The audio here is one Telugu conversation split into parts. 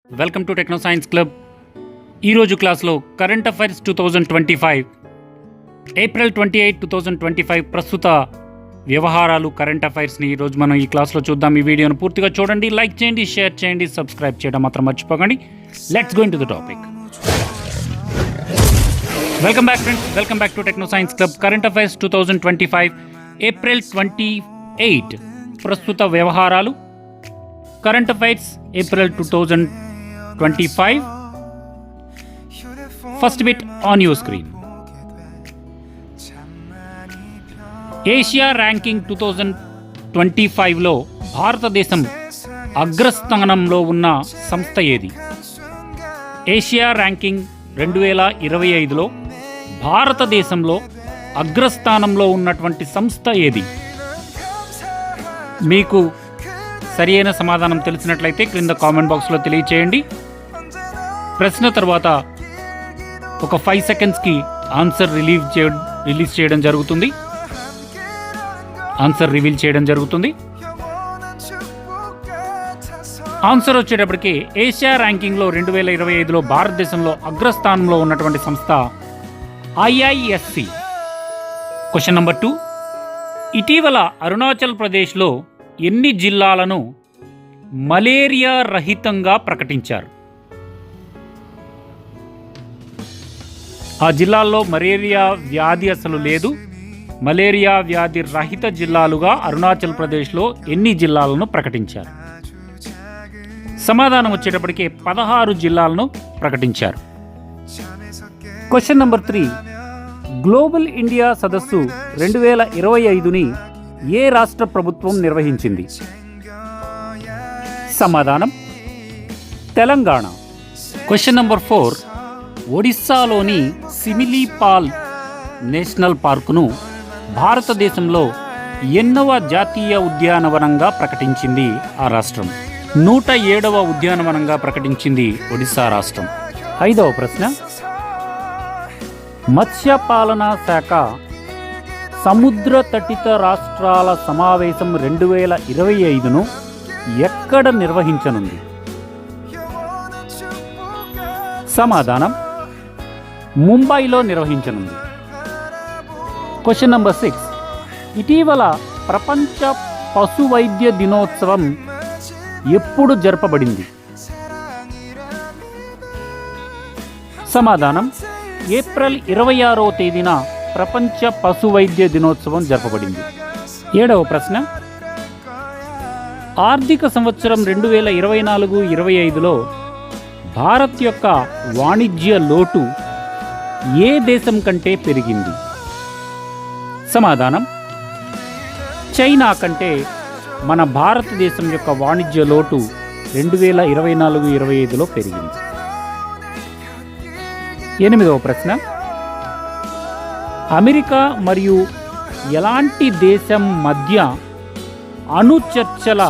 Welcome to techno science club. ఈరోజు క్లాస్లో కరెంట్ అఫైర్స్ 2025 ఏప్రిల్ 28, 2025 ప్రస్తుత వ్యవహారాలు కరెంట్ అఫైర్స్ని ఈరోజు మనం ఈ క్లాస్లో చూద్దాం. ఈ వీడియోను పూర్తిగా చూడండి, లైక్ చేయండి, షేర్ చేయండి, సబ్స్క్రైబ్ చేయడం మాత్రం మర్చిపోకండి. Let's go into the topic. Welcome back friends, welcome back to techno science club. Current affairs 2025 April 28 ప్రస్తుత వ్యవహారాలు current affairs April 2025. First bit on your screen. Asia ranking 2025లో భారతదేశం అగ్రస్థానంలో ఉన్న సంస్థ ఏది? ఏషియా ర్యాంకింగ్ 2025లో భారతదేశంలో అగ్రస్థానంలో ఉన్నటువంటి సంస్థ ఏది? మీకు సరి అయిన సమాధానం తెలిసినట్లయితే క్రింద కామెంట్ బాక్స్లో తెలియచేయండి. ప్రశ్న తర్వాత ఒక 5 సెకండ్స్కి ఆన్సర్ రిలీజ్ చేయడం జరుగుతుంది. ఆన్సర్ రివీల్ చేయడం జరుగుతుంది. ఆన్సర్ వచ్చేటప్పటికి ఏషియా ర్యాంకింగ్లో 2025లో భారతదేశంలో అగ్రస్థానంలో ఉన్నటువంటి సంస్థ IISc. Question number 2. ఇటీవల అరుణాచల్ ప్రదేశ్లో ఎన్ని జిల్లాలను మలేరియా రహితంగా ప్రకటించారు? ఆ జిల్లాల్లో మలేరియా వ్యాధి అసలు లేదు. మలేరియా వ్యాధి రహిత జిల్లాలుగా అరుణాచల్ ప్రదేశ్లో ఎన్ని జిల్లాలను ప్రకటించారు? సమాధానం వచ్చేటప్పటికి 16 జిల్లాలను ప్రకటించారు. Question number 3. గ్లోబల్ ఇండియా సదస్సు 2025ని ఏ రాష్ట్ర ప్రభుత్వం నిర్వహించింది? సమాధానం తెలంగాణ. Question number 4. ఒడిస్సాలోని సిమిలీపాల్ నేషనల్ పార్కును భారతదేశంలో ఎన్నవ జాతీయ ఉద్యానవనంగా ప్రకటించింది ఆ రాష్ట్రం? 107వ ఉద్యానవనంగా ప్రకటించింది ఒడిస్సా రాష్ట్రం. 5వ ప్రశ్న. మత్స్యపాలనా శాఖ సముద్ర తటిత రాష్ట్రాల సమావేశం 2025ను ఎక్కడ నిర్వహించనుంది? సమాధానం ముంబైలో నిర్వహించనుంది. Question number 6. ఇటీవల ప్రపంచ పశు వైద్య దినోత్సవం ఎప్పుడు జరపబడింది? సమాధానం ఏప్రిల్ 26వ తేదీన ప్రపంచ పశు వైద్య దినోత్సవం జరపబడింది. 7వ ప్రశ్న. ఆర్థిక సంవత్సరం 2024-25లో భారత్ యొక్క వాణిజ్య లోటు ఏ దేశం కంటే పెరిగింది? సమాధానం చైనా కంటే మన భారతదేశం యొక్క వాణిజ్య లోటు 2024-25లో పెరిగింది. 8వ ప్రశ్న. అమెరికా మరియు ఎలాంటి దేశం మధ్య అణు చర్చల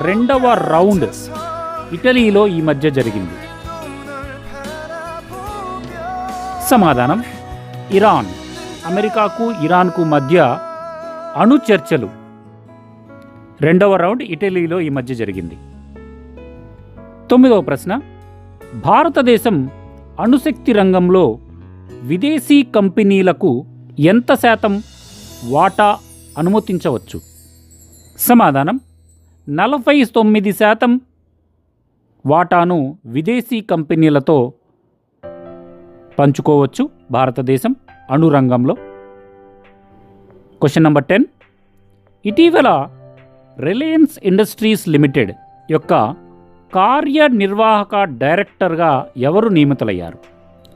2వ రౌండ్ ఇటలీలో ఈ మధ్య జరిగింది? సమాధానం ఇరాన్. అమెరికాకు ఇరాన్కు మధ్య అణు చర్చలు 2వ రౌండ్ ఇటలీలో ఈ మధ్య జరిగింది. 9వ ప్రశ్న. భారతదేశం అణుశక్తి రంగంలో విదేశీ కంపెనీలకు ఎంత శాతం వాటా అనుమతించవచ్చు? సమాధానం 49% వాటాను విదేశీ కంపెనీలతో పంచుకోవచ్చు భారతదేశం అణు రంగంలో. Question number 10. ఇటీవల రిలయన్స్ ఇండస్ట్రీస్ లిమిటెడ్ యొక్క కార్యనిర్వాహక డైరెక్టర్గా ఎవరు నియమితులయ్యారు?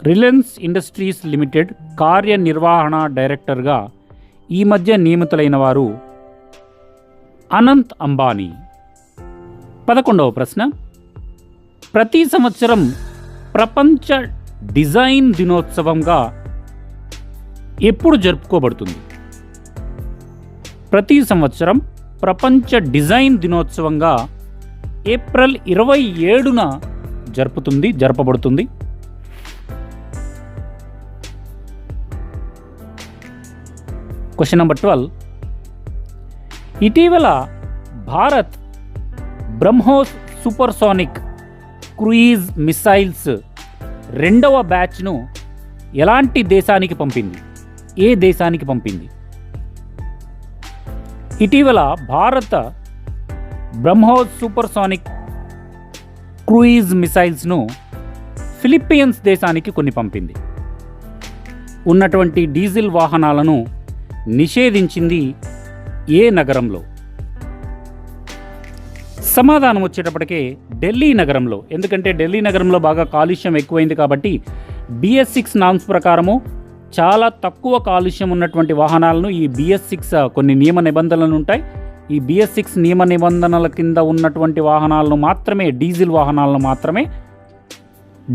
రిలయన్స్ ఇండస్ట్రీస్ లిమిటెడ్ కార్యనిర్వహణ డైరెక్టర్గా ఈ మధ్య నియమితులైన వారు అనంత్ అంబానీ. 11వ ప్రశ్న. ప్రతి సంవత్సరం ప్రపంచ డిజైన్ దినోత్సవంగా ఎప్పుడు జరుపుకోబడుతుంది? ప్రతి సంవత్సరం ప్రపంచ డిజైన్ దినోత్సవంగా ఏప్రిల్ 27న జరపబడుతుంది. Question number 12. ఇటీవల Bharat BrahMos supersonic cruise missiles రెండవ బ్యాచ్ను ఎలాంటి దేశానికి పంపింది? ఏ దేశానికి పంపింది? ఇటీవల భారత బ్రహ్మోస్ సూపర్సానిక్ క్రూయిజ్ మిసైల్స్ను ఫిలిప్పీన్స్ దేశానికి కొన్ని పంపింది. ఉన్నటువంటి డీజిల్ వాహనాలను నిషేధించింది ఏ నగరంలో? సమాధానం వచ్చేటప్పటికే ఢిల్లీ నగరంలో. ఎందుకంటే ఢిల్లీ నగరంలో బాగా కాలుష్యం ఎక్కువైంది కాబట్టి BS6 నామ్స్ ప్రకారము చాలా తక్కువ కాలుష్యం ఉన్నటువంటి వాహనాలను ఈ BS6 కొన్ని నియమ నిబంధనలు ఉంటాయి. ఈ BS6 నియమ నిబంధనల కింద ఉన్నటువంటి వాహనాలను మాత్రమే, డీజిల్ వాహనాలను మాత్రమే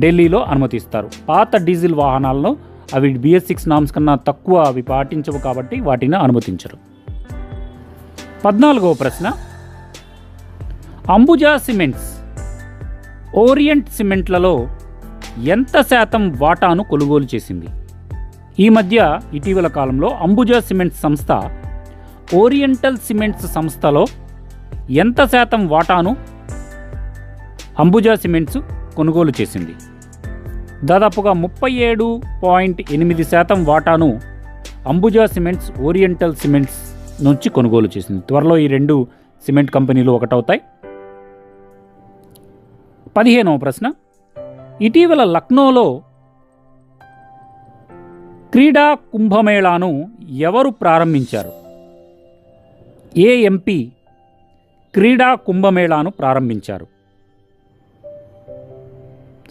ఢిల్లీలో అనుమతిస్తారు. పాత డీజిల్ వాహనాలను అవి BS6 నామ్స్ కన్నా తక్కువ అవి పాటించవు కాబట్టి వాటిని అనుమతించరు. 14వ ప్రశ్న, అంబుజా సిమెంట్స్ ఓరియంట్ సిమెంట్లలో ఎంత శాతం వాటాను కొనుగోలు చేసింది? ఈ మధ్య ఇటీవల కాలంలో అంబుజా సిమెంట్స్ సంస్థ ఓరియంటల్ సిమెంట్స్ సంస్థలో ఎంత శాతం వాటాను అంబుజా సిమెంట్స్ కొనుగోలు చేసింది? దాదాపుగా 37.8% వాటాను అంబుజా సిమెంట్స్ ఓరియంటల్ సిమెంట్స్ నుంచి కొనుగోలు చేసింది. త్వరలో ఈ రెండు సిమెంట్ కంపెనీలు ఒకటవుతాయి. 15వ ప్రశ్న, ఇటీవల లక్నోలో క్రీడా కుంభమేళాను ఎవరు ప్రారంభించారు? ఏ ఎంపీ క్రీడా కుంభమేళాను ప్రారంభించారు?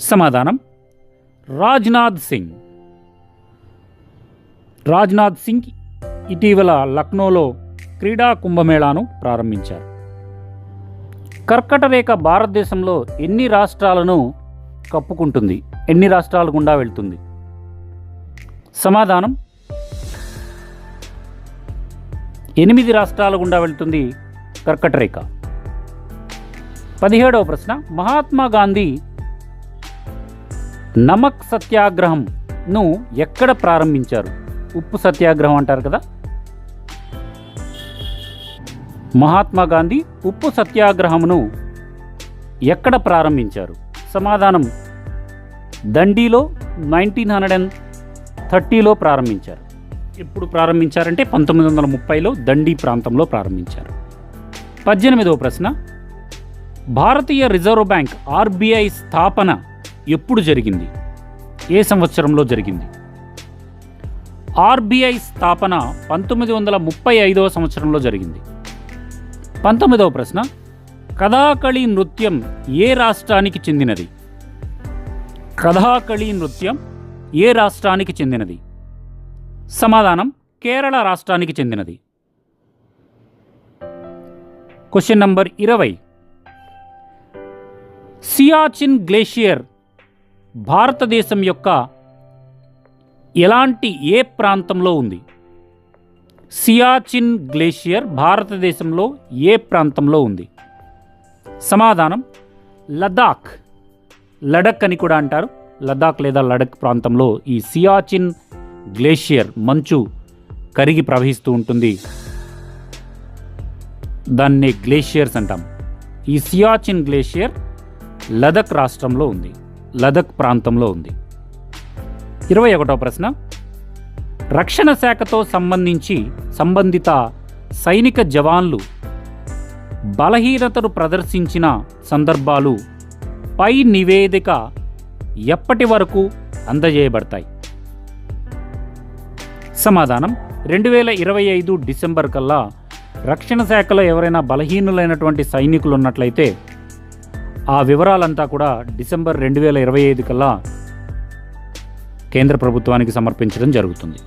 సమాధానం రాజ్నాథ్ సింగ్. రాజ్నాథ్ సింగ్ ఇటీవల లక్నోలో క్రీడా కుంభమేళాను ప్రారంభించారు. కర్కట రేఖ భారతదేశంలో ఎన్ని రాష్ట్రాలను కప్పుకుంటుంది? ఎన్ని రాష్ట్రాల గుండా వెళ్తుంది? సమాధానం 8 రాష్ట్రాల గుండా వెళ్తుంది కర్కట రేఖ. 17వ ప్రశ్న, మహాత్మా గాంధీ నమక్ సత్యాగ్రహంను ఎక్కడ ప్రారంభించారు? ఉప్పు సత్యాగ్రహం అంటారు కదా. మహాత్మా గాంధీ ఉప్పు సత్యాగ్రహమును ఎక్కడ ప్రారంభించారు? సమాధానం దండిలో 1930లో ప్రారంభించారు. ఎప్పుడు ప్రారంభించారంటే 1930లో దండి ప్రాంతంలో ప్రారంభించారు. 18వ ప్రశ్న, భారతీయ రిజర్వ్ బ్యాంక్ RBI స్థాపన ఎప్పుడు జరిగింది? ఏ సంవత్సరంలో జరిగింది? RBI స్థాపన 1935వ సంవత్సరంలో జరిగింది. 19వ ప్రశ్న, కథాకళి నృత్యం ఏ రాష్ట్రానికి చెందినది? కథాకళి నృత్యం ఏ రాష్ట్రానికి చెందినది? సమాధానం కేరళ రాష్ట్రానికి చెందినది. క్వశ్చన్ నంబర్ 20, సియాచిన్ గ్లేషియర్ భారతదేశం యొక్క ఎలాంటి ఏ ప్రాంతంలో ఉంది? సియాచిన్ గ్లేషియర్ భారతదేశంలో ఏ ప్రాంతంలో ఉంది? సమాధానం లదాఖ్. లడక్ అని కూడా అంటారు. లదాఖ్ లేదా లడక్ ప్రాంతంలో ఈ సియాచిన్ గ్లేషియర్ మంచు కరిగి ప్రవహిస్తూ ఉంటుంది. దాన్ని గ్లేషియర్స్ అంటాం. ఈ సియాచిన్ గ్లేషియర్ లదక్ రాష్ట్రంలో ఉంది, లదక్ ప్రాంతంలో ఉంది. 21వ ప్రశ్న, రక్షణ శాఖతో సంబంధిత సైనిక జవాన్లు బలహీనతను ప్రదర్శించిన సందర్భాలు పై నివేదిక ఎప్పటి వరకు అందజేయబడతాయి? సమాధానం 2025 డిసెంబర్ కల్లా రక్షణ శాఖలో ఎవరైనా బలహీనులైనటువంటి సైనికులు ఉన్నట్లయితే ఆ వివరాలంతా కూడా డిసెంబర్ 2025 కల్లా కేంద్ర ప్రభుత్వానికి సమర్పించడం జరుగుతుంది.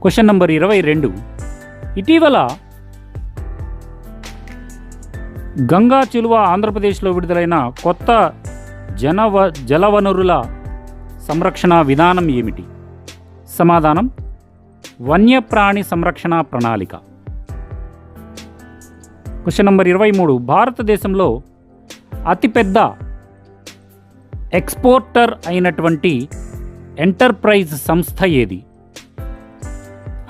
క్వశ్చన్ నంబర్ 22, ఇటీవల గంగా చిలువ ఆంధ్రప్రదేశ్లో విడుదలైన కొత్త జలవనరుల సంరక్షణ విధానం ఏమిటి? సమాధానం వన్యప్రాణి సంరక్షణ ప్రణాళిక. క్వశ్చన్ నంబర్ 23, భారతదేశంలో అతిపెద్ద ఎక్స్పోర్టర్ అయినటువంటి ఎంటర్ప్రైజ్ సంస్థ ఏది?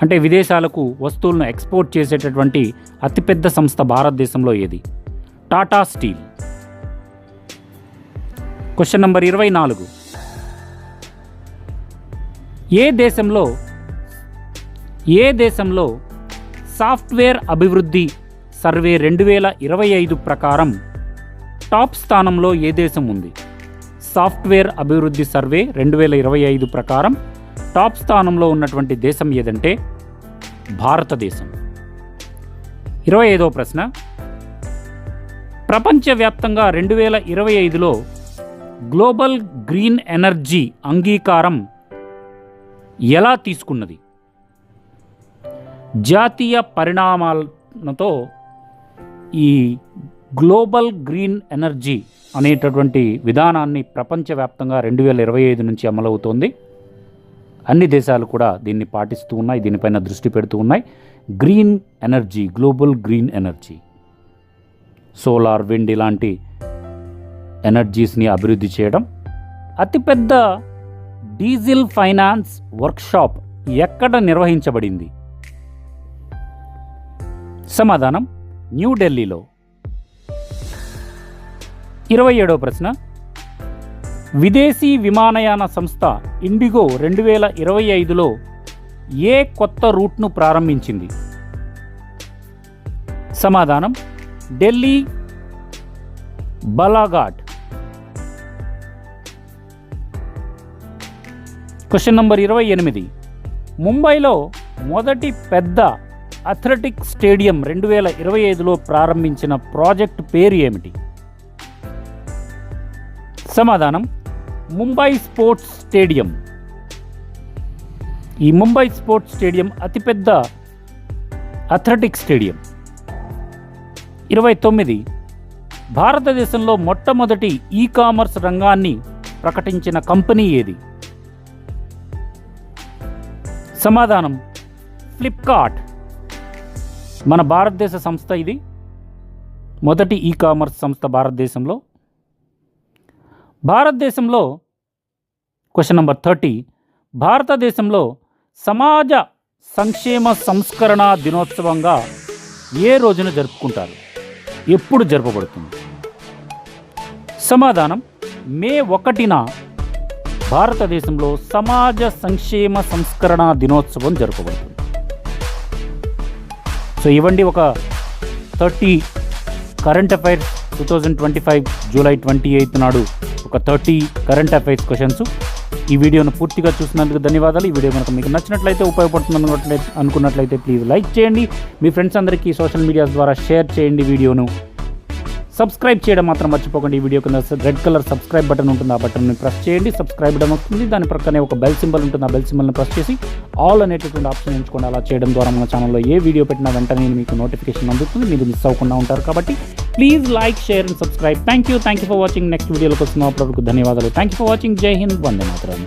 అంటే విదేశాలకు వస్తువులను ఎక్స్పోర్ట్ చేసేటటువంటి అతిపెద్ద సంస్థ భారతదేశంలో ఏది? టాటా స్టీల్. Question number 24. ఏ దేశంలో సాఫ్ట్వేర్ అభివృద్ధి సర్వే 2025 ప్రకారం టాప్ స్థానంలో ఏ దేశం ఉంది? సాఫ్ట్వేర్ అభివృద్ధి సర్వే 2025 ప్రకారం టాప్ స్థానంలో ఉన్నటువంటి దేశం ఏదంటే భారతదేశం. 25వ ప్రశ్న. ప్రపంచవ్యాప్తంగా 2025లో గ్లోబల్ గ్రీన్ ఎనర్జీ అంగీకారం ఎలా తీసుకున్నది? జాతీయ పరిణామాలతో ఈ గ్లోబల్ గ్రీన్ ఎనర్జీ అనేటటువంటి విధానాన్ని ప్రపంచవ్యాప్తంగా 2025 నుంచి అమలవుతోంది. అన్ని దేశాలు కూడా దీన్ని పాటిస్తూ ఉన్నాయి, దీనిపైన దృష్టి పెడుతూ ఉన్నాయి. Green energy, global green energy, solar, wind ఇలాంటి ఎనర్జీస్ని అభివృద్ధి చేయడం. అతిపెద్ద డీజిల్ ఫైనాన్స్ వర్క్షాప్ ఎక్కడ నిర్వహించబడింది? సమాధానం న్యూఢిల్లీలో. 27వ ప్రశ్న. విదేశీ విమానయాన సంస్థ ఇండిగో 2025లో ఏ కొత్త రూట్ను ప్రారంభించింది? సమాధానం ఢిల్లీ బాలాఘాట్. Question number 28. ముంబైలో మొదటి పెద్ద అథ్లెటిక్ స్టేడియం 2025లో ప్రారంభించిన ప్రాజెక్ట్ పేరు ఏమిటి? సమాధానం ముంబై స్పోర్ట్స్ స్టేడియం. ఈ ముంబై స్పోర్ట్స్ స్టేడియం అతిపెద్ద అథ్లెటిక్ స్టేడియం. 29. భారతదేశంలో మొట్టమొదటి ఈ కామర్స్ రంగాన్ని ప్రకటించిన కంపెనీ ఏది? సమాధానం ఫ్లిప్కార్ట్. మన భారతదేశ సంస్థ ఇది, మొదటి ఈ కామర్స్ సంస్థ భారతదేశంలో. భారతదేశంలో క్వశ్చన్ నంబర్ 30. భారతదేశంలో సమాజ సంక్షేమ సంస్కరణ దినోత్సవంగా ఏ రోజున జరుపుకుంటారు? ఎప్పుడు జరపబడుతుంది? సమాధానం మే 1న భారతదేశంలో సమాజ సంక్షేమ సంస్కరణ దినోత్సవం జరపబడుతుంది. సో ఇవ్వండి ఒక 30 కరెంట్ అఫైర్స్ 2025 జూలై 28 నాడు ఒక 30 కరెంట్ అఫైర్స్ క్వశ్చన్స్. ఈ వీడియోను పూర్తిగా చూసినందుకు ధన్యవాదాలు. ఈ వీడియో కనుక మీకు నచ్చినట్లయితే, ఉపయోగపడుతుంది అనుకున్నట్లయితే ప్లీజ్ లైక్ చేయండి. మీ ఫ్రెండ్స్ అందరికీ సోషల్ మీడియా ద్వారా షేర్ చేయండి వీడియోను. సబ్స్క్రైబ్ చేయడం మాత్రం మర్చిపోకండి. ఈ వీడియో కింద రెడ్ కలర్ సబ్స్క్రైబ్ బటన్ ఉంటుంది, ఆ బటన్ని ప్రెస్ చేయండి. సబ్స్క్రైబ్ బటన్ వస్తుంది, దాని ప్రక్కనే ఒక బెల్ సింబల్ ఉంటుంది, ఆ బెల్ సింబల్ని ప్రెస్ చేసి ఆల్ అనేటటువంటి ఆప్షన్ ఎంచుకోండి. అలా చేయడం ద్వారా మన ఛానల్లో ఏ వీడియో పెట్టినా వెంటనే మీకు నోటిఫికేషన్ అందుతుంది, మీరు మిస్ అవ్వకుండా ఉంటారు. కాబట్టి please like, share and subscribe. Thank you for watching. Next వీడియోలోకి వస్తున్నాం. అప్పటివరకు ధన్యవాదాలు. Thank you for watching. జై హింద్, వందే మాతరం.